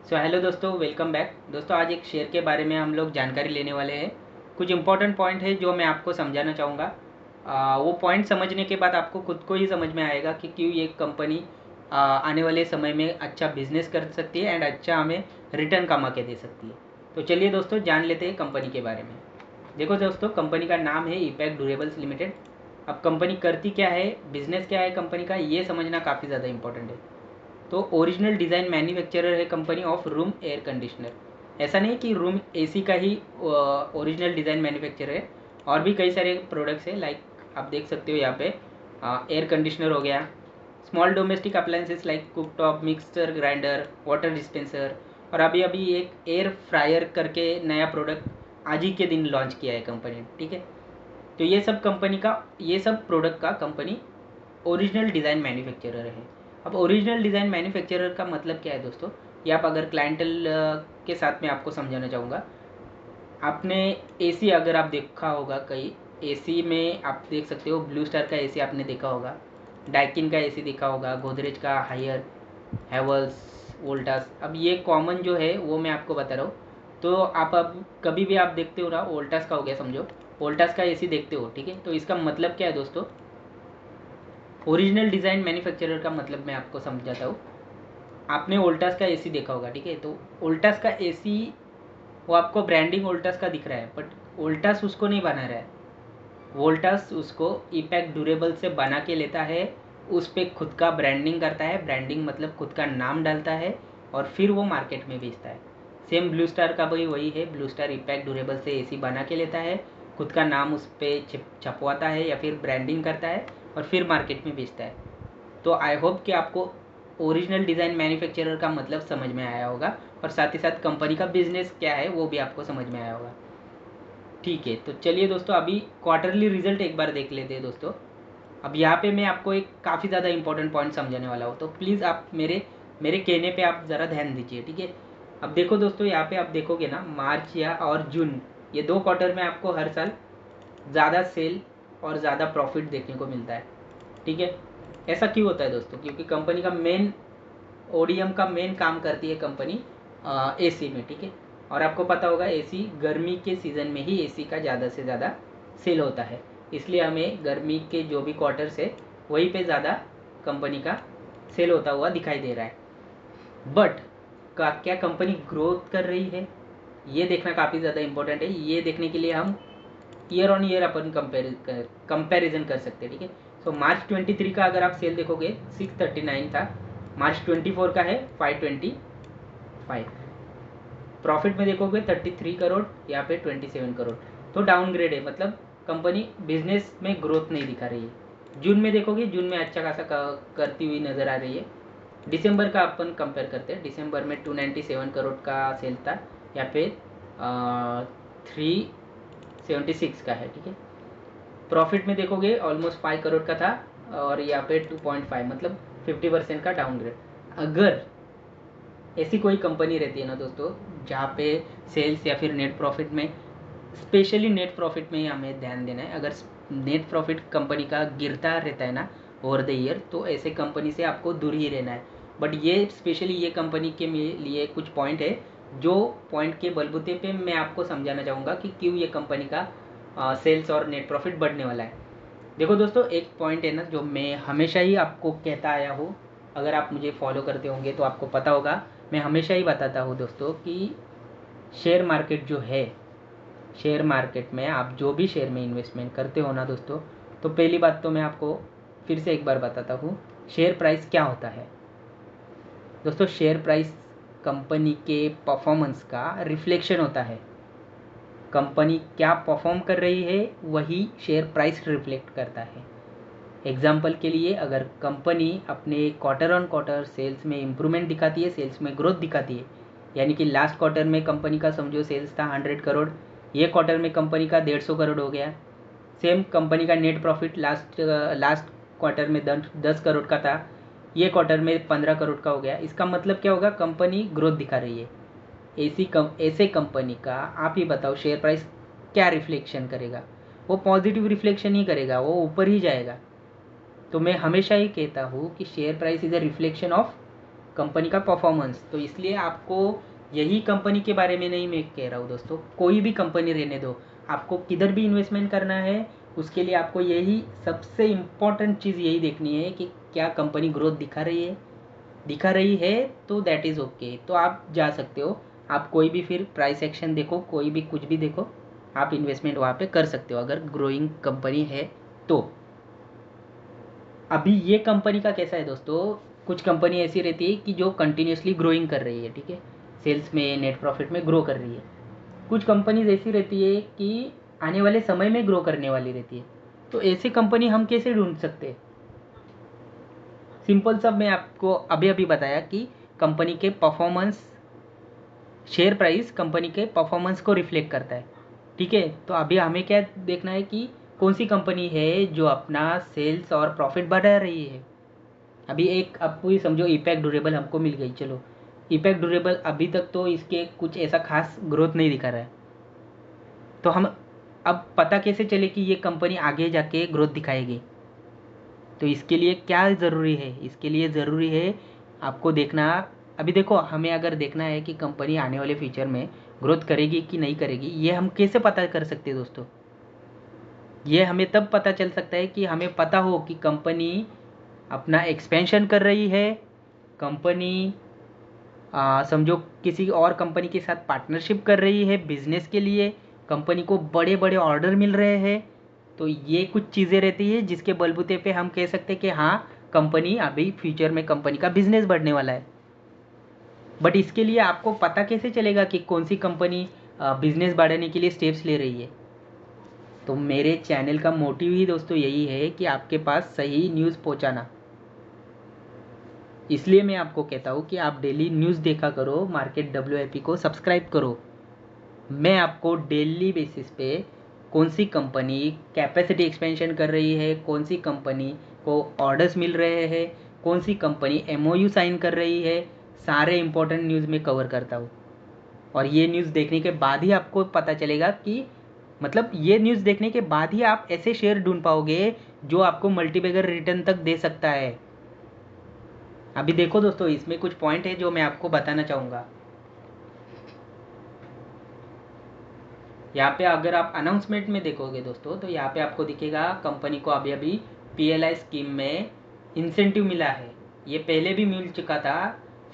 So hello दोस्तों, welcome back. दोस्तों आज एक शेयर के बारे में हम लोग जानकारी लेने वाले हैं। कुछ इंपॉर्टेंट पॉइंट है जो मैं आपको समझाना चाहूँगा। वो पॉइंट समझने के बाद आपको खुद को ही समझ में आएगा कि क्यों ये कंपनी आने वाले समय में अच्छा बिजनेस कर सकती है एंड अच्छा हमें रिटर्न कमा के दे सकती है। तो चलिए दोस्तों जान लेते हैं कंपनी के बारे में। देखो दोस्तों, कंपनी का नाम है इपैक्ट ड्यूरेबल्स लिमिटेड। अब कंपनी करती क्या है, बिजनेस क्या है कंपनी का, ये समझना काफ़ी ज़्यादा इंपॉर्टेंट है। तो ओरिजिनल डिज़ाइन मैन्युफैक्चरर है company of room air conditioner. ऐसा नहीं कि रूम एसी का ही ओरिजिनल डिज़ाइन मैन्युफैक्चरर है, और भी कई सारे प्रोडक्ट्स है। लाइक आप देख सकते हो यहाँ पे एयर कंडीशनर हो गया, small domestic appliances like cooktop, mixer grinder, water dispenser, और अभी अभी एक एयर फ्रायर करके नया प्रोडक्ट आज ही के दिन लॉन्च किया है कंपनी ने। ठीक है, तो ये सब प्रोडक्ट का कंपनी ओरिजिनल डिज़ाइन मैन्युफैक्चरर है। अब ओरिजिनल डिज़ाइन मैन्युफैक्चरर का मतलब क्या है दोस्तों, ये आप अगर क्लाइंटल के साथ में आपको समझाना चाहूँगा। आपने एसी अगर आप देखा होगा, कई एसी में आप देख सकते हो, ब्लू स्टार का एसी आपने देखा होगा, डाइकिन का एसी देखा होगा, गोदरेज का, हायर, हैवल्स, वोल्टास। अब ये कॉमन जो है वो मैं आपको बता रहा हूँ। तो आप अब कभी भी आप देखते हो ना, वोल्टास का हो गया समझो, वोल्टास का एसी देखते हो, ठीक है। तो इसका मतलब क्या है दोस्तों, ओरिजिनल डिज़ाइन मैन्युफैक्चरर का मतलब मैं आपको समझाता हूँ। आपने वोल्टास का एसी देखा होगा, ठीक है। तो वोल्टास का एसी, वो आपको ब्रांडिंग वोल्टास का दिख रहा है, बट वोल्टास उसको नहीं बना रहा है। वोल्टास उसको इपैक्ट ड्यूरेबल से बना के लेता है, उस पर खुद का ब्रांडिंग करता है। ब्रांडिंग मतलब खुद का नाम डालता है और फिर वो मार्केट में बेचता है। सेम ब्लू स्टार का भी वही है। ब्लू स्टार इपैक्ट ड्यूरेबल से एसी बना के लेता है, खुद का नाम उस पर छपवाता है या फिर ब्रांडिंग करता है और फिर मार्केट में बेचता है। तो आई होप कि आपको ओरिजिनल डिज़ाइन मैन्युफैक्चरर का मतलब समझ में आया होगा, और साथ ही साथ कंपनी का बिजनेस क्या है वो भी आपको समझ में आया होगा। ठीक है, तो चलिए दोस्तों अभी क्वार्टरली रिजल्ट एक बार देख लेते हैं दोस्तों। अब यहाँ पे मैं आपको एक काफ़ी ज़्यादा इंपॉर्टेंट पॉइंट समझाने वाला हूँ, तो प्लीज़ आप मेरे मेरे कहने पे आप ज़रा ध्यान दीजिए, ठीक है। अब देखो दोस्तों, यहाँ पे आप देखोगे ना, मार्च या और जून, ये 2 क्वार्टर में आपको हर साल ज़्यादा सेल और ज़्यादा प्रॉफिट देखने को मिलता है, ठीक है। ऐसा क्यों होता है दोस्तों, क्योंकि कंपनी का मेन ओडीएम का मेन काम करती है कंपनी एसी में, ठीक है। और आपको पता होगा एसी गर्मी के सीज़न में ही एसी का ज़्यादा से ज़्यादा सेल होता है, इसलिए हमें गर्मी के जो भी क्वार्टर्स है वहीं पे ज़्यादा कंपनी का सेल होता हुआ दिखाई दे रहा है। बट क्या कंपनी ग्रोथ कर रही है, ये देखना काफ़ी ज़्यादा इंपॉर्टेंट है। ये देखने के लिए हम year on year upon comparison कर सकते हैं, ठीक है। सो मार्च 23 का अगर आप सेल देखोगे 639 था, मार्च 24 का है 525। प्रॉफिट में देखोगे 33 करोड़, यहाँ पे 27 करोड़। तो डाउनग्रेड है, मतलब कंपनी बिजनेस में ग्रोथ नहीं दिखा रही है। जून में देखोगे, जून में अच्छा खासा करती हुई नज़र आ रही है। दिसंबर का अपन कंपेयर करते हैं, दिसंबर में 297 करोड़ का सेल था, यहाँ पे 376 का है, ठीक है। प्रॉफिट में देखोगे ऑलमोस्ट 5 करोड़ का था, और यहाँ पे 2.5, मतलब 50% का डाउनग्रेड। अगर ऐसी कोई कंपनी रहती है ना दोस्तों, जहाँ पे सेल्स या फिर नेट प्रॉफिट में, स्पेशली नेट प्रॉफिट में ही हमें ध्यान देना है। अगर नेट प्रॉफिट कंपनी का गिरता रहता है ना ओवर द ईयर, तो ऐसे कंपनी से आपको दूर ही रहना है। बट ये स्पेशली ये कंपनी के लिए कुछ पॉइंट है, जो पॉइंट के बलबूते पे मैं आपको समझाना चाहूँगा कि क्यों ये कंपनी का सेल्स और नेट प्रॉफिट बढ़ने वाला है। देखो दोस्तों, एक पॉइंट है ना जो मैं हमेशा ही आपको कहता आया हूँ, अगर आप मुझे फॉलो करते होंगे तो आपको पता होगा, मैं हमेशा ही बताता हूँ दोस्तों कि शेयर मार्केट जो है, शेयर मार्केट में आप जो भी शेयर में इन्वेस्टमेंट करते हो ना दोस्तों, तो पहली बात तो मैं आपको फिर से एक बार बताता हूँ, शेयर प्राइस क्या होता है दोस्तों। शेयर प्राइस कंपनी के परफॉर्मेंस का रिफ्लेक्शन होता है। कंपनी क्या परफॉर्म कर रही है वही शेयर प्राइस रिफ्लेक्ट करता है। एग्जाम्पल के लिए, अगर कंपनी अपने क्वार्टर ऑन क्वार्टर सेल्स में इंप्रूवमेंट दिखाती है, सेल्स में ग्रोथ दिखाती है, यानी कि लास्ट क्वार्टर में कंपनी का समझो सेल्स था 100 करोड़, ये क्वार्टर में कंपनी का 150 करोड़ हो गया। सेम कंपनी का नेट प्रॉफिट लास्ट क्वार्टर में 10 करोड़ का था, ये क्वार्टर में 15 करोड़ का हो गया। इसका मतलब क्या होगा, कंपनी ग्रोथ दिखा रही है। ऐसे कंपनी का आप ही बताओ शेयर प्राइस क्या रिफ्लेक्शन करेगा, वो पॉजिटिव रिफ्लेक्शन ही करेगा, वो ऊपर ही जाएगा। तो मैं हमेशा ही कहता हूँ कि share price is a reflection of company का परफॉर्मेंस। तो इसलिए आपको यही कंपनी के बारे में नहीं मैं कह रहा हूँ दोस्तों, कोई भी कंपनी रहने दो, आपको किधर भी इन्वेस्टमेंट करना है उसके लिए आपको यही सबसे इम्पोर्टेंट चीज़ यही देखनी है कि क्या कंपनी ग्रोथ दिखा रही है तो दैट इज़ ओके, तो आप जा सकते हो। आप कोई भी फिर प्राइस एक्शन देखो, कोई भी कुछ भी देखो, आप इन्वेस्टमेंट वहाँ पे कर सकते हो अगर ग्रोइंग कंपनी है तो। अभी ये कंपनी का कैसा है दोस्तों, कुछ कंपनी ऐसी रहती है कि जो कंटिन्यूसली ग्रोइंग कर रही है, ठीक है, सेल्स में नेट प्रॉफिट में ग्रो कर रही है। कुछ कंपनीज ऐसी रहती है कि आने वाले समय में ग्रो करने वाली रहती है। तो ऐसी कंपनी हम कैसे ढूंढ सकते हैं? सिंपल सा मैं आपको अभी अभी बताया कि कंपनी के परफॉर्मेंस, शेयर प्राइस कंपनी के परफॉर्मेंस को रिफ्लेक्ट करता है, ठीक है। तो अभी हमें क्या देखना है कि कौन सी कंपनी है जो अपना सेल्स और प्रॉफिट बढ़ा रही है। अभी एक आपको ये समझो ईपैक ड्यूरेबल हमको मिल गई, चलो ईपैक ड्यूरेबल अभी तक तो इसके कुछ ऐसा खास ग्रोथ नहीं दिखा रहा है, तो हम अब पता कैसे चले कि ये कंपनी आगे जाके ग्रोथ दिखाएगी? तो इसके लिए क्या ज़रूरी है, इसके लिए ज़रूरी है आपको देखना। अभी देखो, हमें अगर देखना है कि कंपनी आने वाले फ्यूचर में ग्रोथ करेगी कि नहीं करेगी, ये हम कैसे पता कर सकते हैं दोस्तों? ये हमें तब पता चल सकता है कि हमें पता हो कि कंपनी अपना एक्सपेंशन कर रही है, कंपनी समझो किसी और कंपनी के साथ पार्टनरशिप कर रही है बिजनेस के लिए, कंपनी को बड़े बड़े ऑर्डर मिल रहे हैं। तो ये कुछ चीज़ें रहती है जिसके बलबूते पे हम कह सकते हैं कि हाँ, कंपनी अभी फ्यूचर में कंपनी का बिजनेस बढ़ने वाला है। बट इसके लिए आपको पता कैसे चलेगा कि कौन सी कंपनी बिजनेस बढ़ाने के लिए स्टेप्स ले रही है? तो मेरे चैनल का मोटिव ही दोस्तों यही है कि आपके पास सही न्यूज़ पहुंचाना। इसलिए मैं आपको कहता हूँ कि आप डेली न्यूज़ देखा करो, मार्केट WIP को सब्सक्राइब करो। मैं आपको डेली बेसिस पे कौन सी कंपनी कैपेसिटी एक्सपेंशन कर रही है, कौन सी कंपनी को ऑर्डर्स मिल रहे हैं, कौन सी कंपनी MOU साइन कर रही है, सारे इंपॉर्टेंट न्यूज़ में कवर करता हूँ। और ये न्यूज़ देखने के बाद ही आपको पता चलेगा कि मतलब ये न्यूज़ देखने के बाद ही आप ऐसे शेयर ढूंढ पाओगे जो आपको मल्टीबैगर रिटर्न तक दे सकता है। अभी देखो दोस्तों, इसमें कुछ पॉइंट है जो मैं आपको बताना चाहूँगा। यहाँ पे अगर आप अनाउंसमेंट में देखोगे दोस्तों, तो यहाँ पे आपको दिखेगा कंपनी को अभी अभी PLI स्कीम में इंसेंटिव मिला है। ये पहले भी मिल चुका था,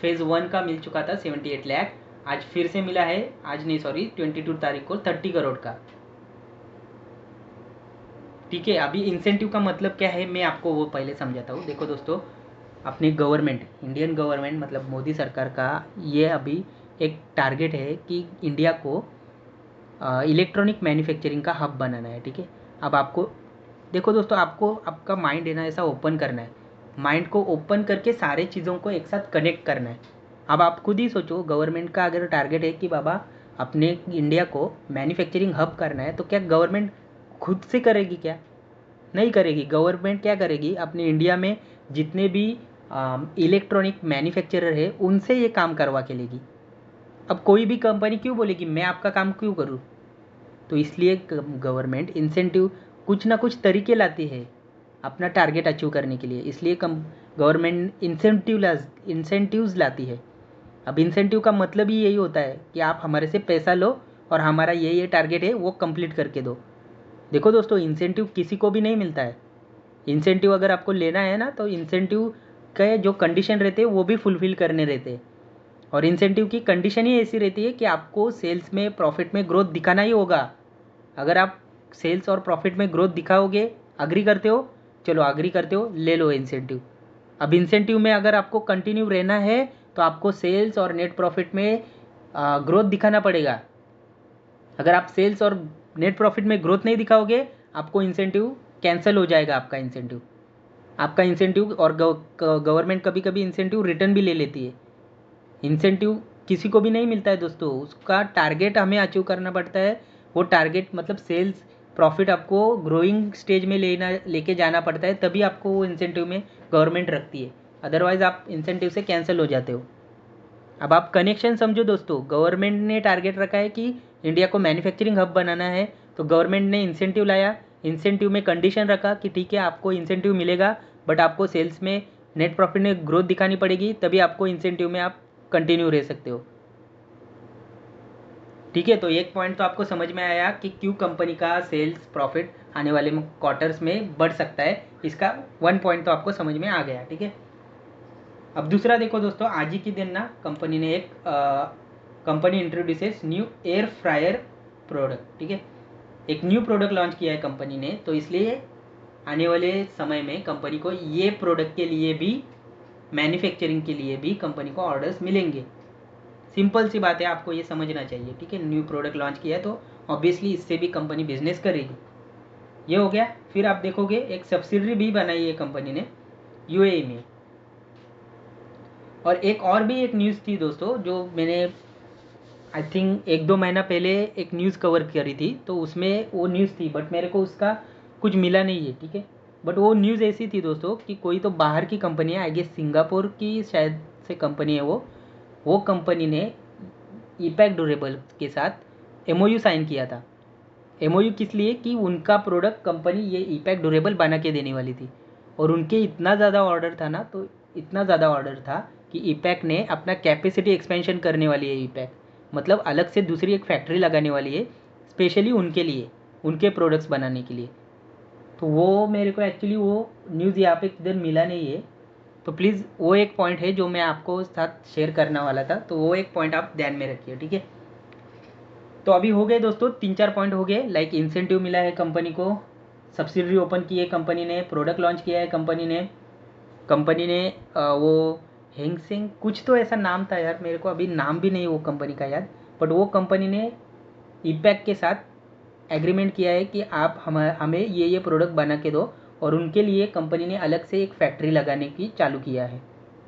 फेज़ 1 का मिल चुका था 78 लाख, आज फिर से मिला है, आज नहीं सॉरी 22 तारीख को 30 करोड़ का, ठीक है। अभी इंसेंटिव का मतलब क्या है मैं आपको वो पहले समझाता हूँ। देखो दोस्तों, अपनी गवर्नमेंट, इंडियन गवर्नमेंट मतलब मोदी सरकार का ये अभी एक टारगेट है कि इंडिया को इलेक्ट्रॉनिक मैन्युफैक्चरिंग का हब बनाना है, ठीक है। अब आपको देखो दोस्तों, आपको आपका माइंड है ना ऐसा ओपन करना है, माइंड को ओपन करके सारे चीज़ों को एक साथ कनेक्ट करना है। अब आप खुद ही सोचो, गवर्नमेंट का अगर टारगेट है कि बाबा अपने इंडिया को मैन्युफैक्चरिंग हब करना है, तो क्या गवर्नमेंट खुद से करेगी? क्या नहीं करेगी। गवर्नमेंट क्या करेगी, अपने इंडिया में जितने भी इलेक्ट्रॉनिक मैन्युफैक्चरर है उनसे ये काम करवा के लेगी। अब कोई भी कंपनी क्यों बोलेगी मैं आपका काम क्यों करूँ? तो इसलिए गवर्नमेंट इंसेंटिव कुछ ना कुछ तरीके लाती है अपना टारगेट अचीव करने के लिए, इसलिए गवर्नमेंट इंसेंटिव्स लाती है। अब इंसेंटिव का मतलब ही यही होता है कि आप हमारे से पैसा लो और हमारा ये टारगेट है वो कंप्लीट करके दो। देखो दोस्तों, इंसेंटिव किसी को भी नहीं मिलता है। इंसेंटिव अगर आपको लेना है ना, तो इंसेंटिव के जो कंडीशन रहते हैं वो भी फुलफ़िल करने रहते हैं। और इंसेंटिव की कंडीशन ही ऐसी रहती है कि आपको सेल्स में प्रॉफिट में ग्रोथ दिखाना ही होगा। अगर आप सेल्स और प्रॉफिट में ग्रोथ दिखाओगे, अग्री करते हो, चलो अग्री करते हो, ले लो इंसेंटिव। अब इंसेंटिव में अगर आपको कंटिन्यू रहना है तो आपको सेल्स और नेट प्रॉफिट में ग्रोथ दिखाना पड़ेगा। अगर आप सेल्स और नेट प्रॉफिट में ग्रोथ नहीं दिखाओगे, आपको इंसेंटिव कैंसिल हो जाएगा। आपका इंसेंटिव और गवर्नमेंट कभी कभी इंसेंटिव रिटर्न भी ले लेती है। इंसेंटिव किसी को भी नहीं मिलता है दोस्तों, उसका टारगेट हमें अचीव करना पड़ता है। वो टारगेट मतलब सेल्स प्रॉफिट आपको ग्रोइंग स्टेज में लेके जाना पड़ता है, तभी आपको वो इंसेंटिव में गवर्नमेंट रखती है। अदरवाइज़ आप इंसेंटिव से कैंसिल हो जाते हो। अब आप कनेक्शन समझो दोस्तों, गवर्नमेंट ने टारगेट रखा है कि इंडिया को मैन्युफैक्चरिंग हब बनाना है, तो गवर्नमेंट ने इंसेंटिव लाया, इंसेंटिव में कंडीशन रखा कि ठीक है आपको इंसेंटिव मिलेगा, बट आपको सेल्स में नेट प्रॉफिट में ग्रोथ दिखानी पड़ेगी, तभी आपको इंसेंटिव में आप कंटिन्यू रह सकते हो। ठीक है, तो एक पॉइंट तो आपको समझ में आया कि क्यों कंपनी का सेल्स प्रॉफिट आने वाले क्वार्टर्स में बढ़ सकता है, इसका 1 पॉइंट तो आपको समझ में आ गया। ठीक है, अब दूसरा देखो दोस्तों, आज ही के दिन ना कंपनी ने एक company introduces new air fryer product. ठीक है, एक न्यू प्रोडक्ट लॉन्च किया है कंपनी ने, तो इसलिए आने वाले समय में कंपनी को ये प्रोडक्ट के लिए भी, मैन्युफैक्चरिंग के लिए भी कंपनी को ऑर्डर्स मिलेंगे। सिंपल सी बात है, आपको ये समझना चाहिए। ठीक है, न्यू प्रोडक्ट लॉन्च किया है तो ऑब्वियसली इससे भी कंपनी बिजनेस करेगी। ये हो गया। फिर आप देखोगे एक सब्सिडरी भी बनाई है कंपनी ने यूएई में। और और भी एक न्यूज़ थी दोस्तों, जो मैंने आई थिंक 1-2 महीना पहले एक न्यूज़ कवर करी थी, तो उसमें वो न्यूज़ थी, बट मेरे को उसका कुछ मिला नहीं है। ठीक है, बट वो न्यूज़ ऐसी थी दोस्तों कि कोई तो बाहर की कंपनी है, आई गेस सिंगापुर की शायद से कंपनी है वो कंपनी ने ईपैक ड्यूरेबल के साथ एमओयू साइन किया था। एमओयू किस लिए? कि उनका प्रोडक्ट कंपनी ये ईपैक ड्यूरेबल बना के देने वाली थी, और उनके इतना ज़्यादा ऑर्डर था ना, तो इतना ज़्यादा ऑर्डर था कि ईपैक ने अपना कैपेसिटी एक्सपेंशन करने वाली है। ईपैक मतलब अलग से दूसरी एक फैक्ट्री लगाने वाली है, स्पेशली उनके लिए, उनके प्रोडक्ट्स बनाने के लिए। तो वो मेरे को एक्चुअली वो न्यूज़ यहाँ पे किधर मिला नहीं है, तो प्लीज़ वो एक पॉइंट है जो मैं आपको साथ शेयर करने वाला था, तो वो एक पॉइंट आप ध्यान में रखिए। ठीक है, तो अभी हो गए दोस्तों 3-4 पॉइंट हो गए, लाइक इंसेंटिव मिला है कंपनी को, सब्सिडरी ओपन की है कंपनी ने, प्रोडक्ट लॉन्च किया है कंपनी ने वो हेंगसेंग कुछ तो ऐसा नाम था यार, मेरे को अभी नाम भी नहीं वो कंपनी का याद, बट वो कंपनी ने ईपैक के साथ एग्रीमेंट किया है कि आप हमें ये प्रोडक्ट बना के दो, और उनके लिए कंपनी ने अलग से एक फैक्ट्री लगाने की चालू किया है।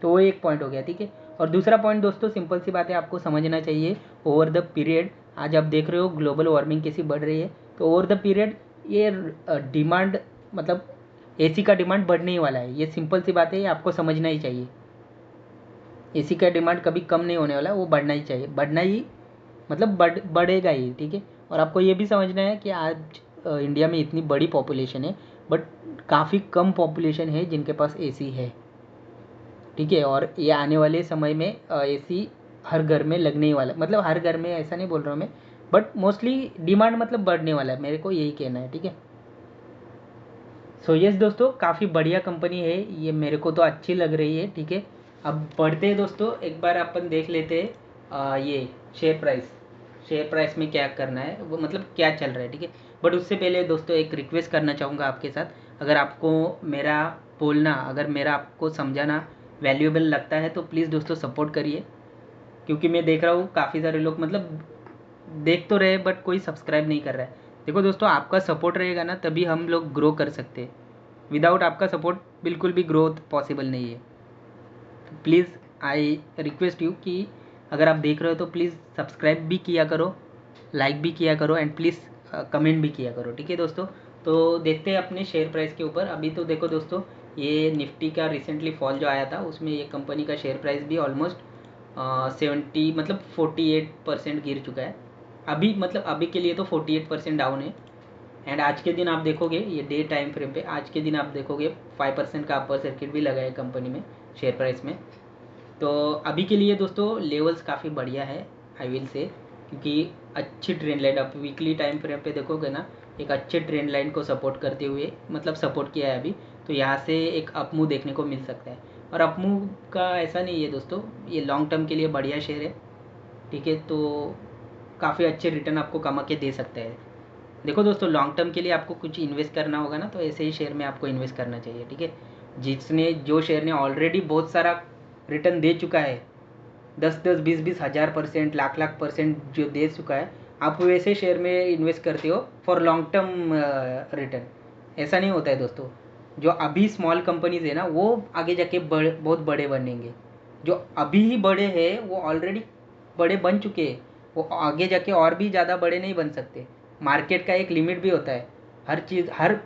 तो वो एक पॉइंट हो गया। ठीक है, और दूसरा पॉइंट दोस्तों, सिंपल सी बात है, आपको समझना चाहिए, ओवर द पीरियड, आज आप देख रहे हो ग्लोबल वार्मिंग कैसी बढ़ रही है, तो ओवर द पीरियड ये डिमांड, मतलब एसी का डिमांड बढ़ने ही वाला है। ये सिंपल सी बात है, ये आपको समझना ही चाहिए। एसी का डिमांड कभी कम नहीं होने वाला, वो बढ़ना ही चाहिए, बढ़ना ही मतलब बढ़ेगा ही। ठीक है, और आपको ये भी समझना है कि आज इंडिया में इतनी बड़ी पॉपुलेशन है, बट काफ़ी कम पॉपुलेशन है जिनके पास एसी है। ठीक है, और ये आने वाले समय में एसी हर घर में लगने ही वाला है, मतलब हर घर में ऐसा नहीं बोल रहा हूँ मैं, बट मोस्टली डिमांड मतलब बढ़ने वाला है, मेरे को यही कहना है। ठीक है, सो यस दोस्तों, काफ़ी बढ़िया कंपनी है ये, मेरे को तो अच्छी लग रही है। ठीक है, अब बढ़ते हैं दोस्तों, एक बार अपन देख लेते हैं ये शेयर प्राइस में क्या करना है, वो मतलब क्या चल रहा है। ठीक है, बट उससे पहले दोस्तों एक रिक्वेस्ट करना चाहूँगा आपके साथ, अगर आपको मेरा बोलना, अगर मेरा आपको समझाना वैल्यूएबल लगता है तो प्लीज़ दोस्तों सपोर्ट करिए, क्योंकि मैं देख रहा हूँ काफ़ी सारे लोग मतलब देख तो रहे बट कोई सब्सक्राइब नहीं कर रहा है। देखो दोस्तों, आपका सपोर्ट रहेगा ना तभी हम लोग ग्रो कर सकते हैं, विदाउट आपका सपोर्ट बिल्कुल भी ग्रोथ पॉसिबल नहीं है। तो प्लीज़ आई रिक्वेस्ट यू कि अगर आप देख रहे हो तो प्लीज़ सब्सक्राइब भी किया करो, लाइक भी किया करो, एंड प्लीज़ कमेंट भी किया करो। ठीक है दोस्तों, तो देखते हैं अपने शेयर प्राइस के ऊपर। अभी तो देखो दोस्तों, ये निफ्टी का रिसेंटली फॉल जो आया था, उसमें ये कंपनी का शेयर प्राइस भी ऑलमोस्ट 70 मतलब 48% गिर चुका है अभी, मतलब अभी के लिए तो 48% डाउन है। एंड आज के दिन आप देखोगे, ये डे टाइम फ्रेम पे आज के दिन आप देखोगे 5% का अपर सर्किट भी लगा है कंपनी में, शेयर प्राइस में। तो अभी के लिए दोस्तों लेवल्स काफ़ी बढ़िया है, आई विल से, क्योंकि अच्छी ट्रेंड लाइन, आप वीकली टाइम फ्रेम पे देखोगे ना, एक अच्छे ट्रेंड लाइन को सपोर्ट करते हुए, मतलब सपोर्ट किया है अभी, तो यहाँ से एक अपमूव देखने को मिल सकता है। और अपमूव का ऐसा नहीं है दोस्तों, ये लॉन्ग टर्म के लिए बढ़िया शेयर है। ठीक है, तो काफ़ी अच्छे रिटर्न आपको कमा के दे सकते हैं। देखो दोस्तों, लॉन्ग टर्म के लिए आपको कुछ इन्वेस्ट करना होगा ना, तो ऐसे ही शेयर में आपको इन्वेस्ट करना चाहिए। ठीक है, जो शेयर ने ऑलरेडी बहुत सारा रिटर्न दे चुका है, 10-10, 20-20 हज़ार %, लाख % जो दे चुका है, आप वैसे शेयर में इन्वेस्ट करते हो फॉर लॉन्ग टर्म रिटर्न। ऐसा नहीं होता है दोस्तों, जो अभी स्मॉल कंपनीज है ना, वो आगे जाके बहुत बड़े बनेंगे। जो अभी ही बड़े हैं वो ऑलरेडी बड़े बन चुके हैं, वो आगे जाके और भी ज़्यादा बड़े नहीं बन सकते। मार्केट का एक लिमिट भी होता है, हर चीज़, हर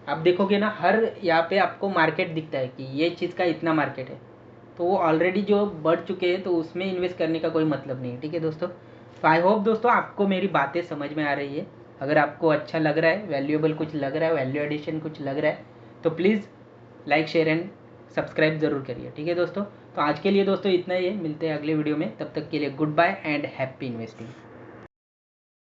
आप देखोगे ना, हर यहाँ पे आपको मार्केट दिखता है कि ये चीज़ का इतना मार्केट है, तो वो ऑलरेडी जो बढ़ चुके हैं, तो उसमें इन्वेस्ट करने का कोई मतलब नहीं है। ठीक है दोस्तों, तो आई होप दोस्तों आपको मेरी बातें समझ में आ रही है। अगर आपको अच्छा लग रहा है, वैल्यूएबल कुछ लग रहा है, वैल्यू एडिशन कुछ लग रहा है, तो please like share and subscribe ज़रूर करिए, ठीक है दोस्तों। तो आज के लिए दोस्तों इतना ही है, मिलते हैं अगले वीडियो में, तब तक के लिए good bye and happy investing.